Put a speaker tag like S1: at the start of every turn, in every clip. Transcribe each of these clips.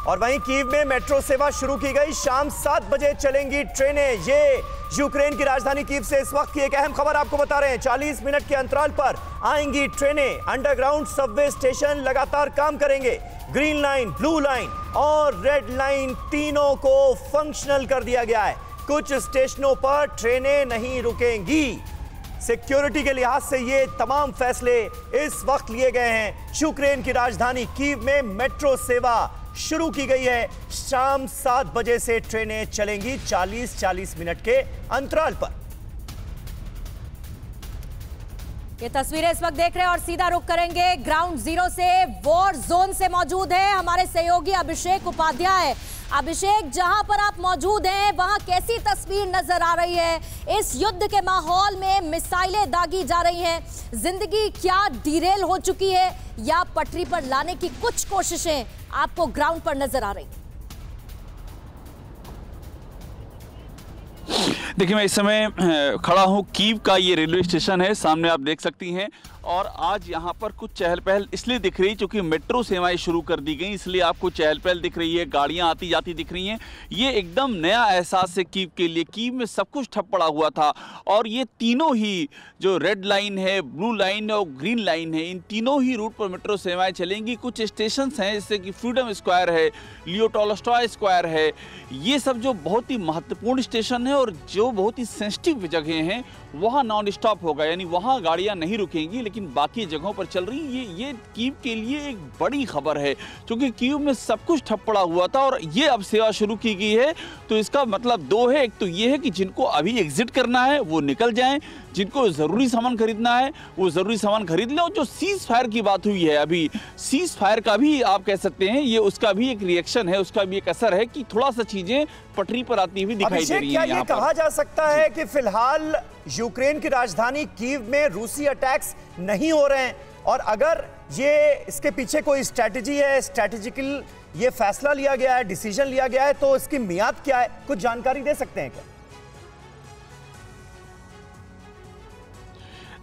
S1: और वहीं कीव में मेट्रो सेवा शुरू की गई। शाम 7 बजे चलेंगी ट्रेनें। ये यूक्रेन की राजधानी कीव से इस वक्त की एक अहम खबर आपको बता रहे हैं। 40 मिनट के अंतराल पर आएंगी ट्रेनें। अंडरग्राउंड सबवे स्टेशन लगातार काम करेंगे। ग्रीन लाइन, ब्लू लाइन और रेड लाइन तीनों को फंक्शनल कर दिया गया है। कुछ स्टेशनों पर ट्रेनें नहीं रुकेंगी। सिक्योरिटी के लिहाज से ये तमाम फैसले इस वक्त लिए गए हैं। यूक्रेन की राजधानी कीव में मेट्रो सेवा शुरू की गई है। शाम 7 बजे से ट्रेनें चलेंगी 40-40 मिनट के अंतराल पर।
S2: ये तस्वीरें इस वक्त देख रहे हैं और सीधा रुख करेंगे ग्राउंड जीरो से। वॉर जोन से मौजूद है हमारे सहयोगी अभिषेक उपाध्याय। अभिषेक, जहां पर आप मौजूद हैं वहां कैसी तस्वीर नजर आ रही है? इस युद्ध के माहौल में मिसाइलें दागी जा रही हैं। जिंदगी क्या डिरेल हो चुकी है या पटरी पर लाने की कुछ कोशिशें आपको ग्राउंड पर नजर आ रही हैं?
S3: देखिए, मैं इस समय खड़ा हूँ कीव का ये रेलवे स्टेशन है, सामने आप देख सकती हैं। और आज यहाँ पर कुछ चहल पहल इसलिए दिख रही है क्योंकि मेट्रो सेवाएं शुरू कर दी गई, इसलिए आपको चहल पहल दिख रही है, गाड़ियाँ आती जाती दिख रही हैं। ये एकदम नया एहसास है कीव के लिए। कीव में सब कुछ ठप पड़ा हुआ था और ये तीनों ही जो रेड लाइन है, ब्लू लाइन और ग्रीन लाइन है, इन तीनों ही रूट पर मेट्रो सेवाएं चलेंगी। कुछ स्टेशन हैं जैसे कि फ्रीडम स्क्वायर है, लियो टॉलस्टॉय स्क्वायर है, ये सब जो बहुत ही महत्वपूर्ण स्टेशन है और जो बहुत ही सेंसिटिव जगह हैं वहाँ नॉन स्टॉप होगा, यानी वहाँ गाड़ियाँ नहीं रुकेंगी, लेकिन बाकी जगहों पर चल रही। ये कीव के लिए एक बड़ी खबर है क्योंकि कीव में सब कुछ ठप पड़ा हुआ था और ये अब सेवा शुरू की गई है। तो इसका मतलब दो है, एक तो ये है कि जिनको अभी एग्जिट करना है वो निकल जाएं, जिनको ज़रूरी सामान खरीदना है वो ज़रूरी सामान खरीद लें। और जो सीज फायर की बात हुई है, अभी सीज फायर का भी आप कह सकते हैं ये उसका भी एक रिएक्शन है, उसका भी एक असर है कि थोड़ा सा चीज़ें पटरी पर आती हुई दिखाई दे रही है।
S1: क्या ये कहा जा सकता है कि फिलहाल यूक्रेन की राजधानी कीव में रूसी अटैक्स नहीं हो रहे हैं? और अगर ये इसके पीछे कोई स्ट्रैटेजी है, स्ट्रैटेजिकल ये फैसला लिया गया है, डिसीजन लिया गया है, तो इसकी मियाद क्या है? कुछ जानकारी दे सकते हैं क्या?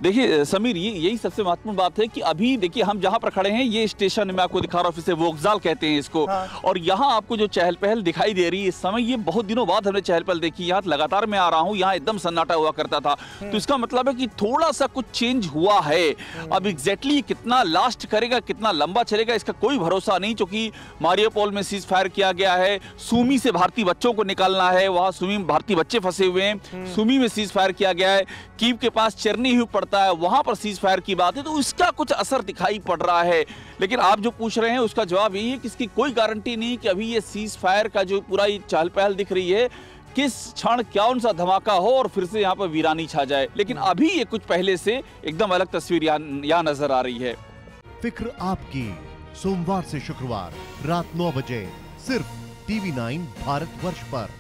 S3: देखिए समीर, यही सबसे महत्वपूर्ण बात है कि अभी देखिए हम जहां पर खड़े हैं ये स्टेशन मैं आपको दिखा रहा हूं, फिर से वोक्जाल कहते हैं इसको। हाँ। और यहां आपको जो चहल पहल दिखाई दे रही है इस समय, ये बहुत दिनों बाद हमने चहल पहल देखी। यहाँ लगातार मैं आ रहा हूँ, यहाँ एकदम सन्नाटा हुआ करता था, तो इसका मतलब है कि थोड़ा सा कुछ चेंज हुआ है। अब एग्जैक्टली कितना लास्ट करेगा, कितना लंबा चलेगा, इसका कोई भरोसा नहीं, क्योंकि मारियोपोल में सीज फायर किया गया है, सुमी से भारतीय बच्चों को निकालना है, वहां सुमी में भारतीय बच्चे फंसे हुए हैं, सुमी में सीज फायर किया गया है। कीव के पास चेरनीहिव पड़ता है, वहां पर सीज फायर की बात है, तो इसका कुछ असर दिखाई पड़ रहा है। लेकिन आप जो पूछ रहे हैं उसका जवाब यही है कि इसकी कोई गारंटी नहीं कि अभी ये सीज फायर का जो पूरा ये चहल पहल दिख रही है किस क्षण कौन सा धमाका हो और फिर से यहाँ पर वीरानी छा जाए। लेकिन अभी ये कुछ पहले से एकदम अलग तस्वीर यहाँ नजर आ रही है।
S4: फिक्र आपकी, सोमवार से शुक्रवार रात 9 बजे सिर्फ TV9 भारतवर्ष पर।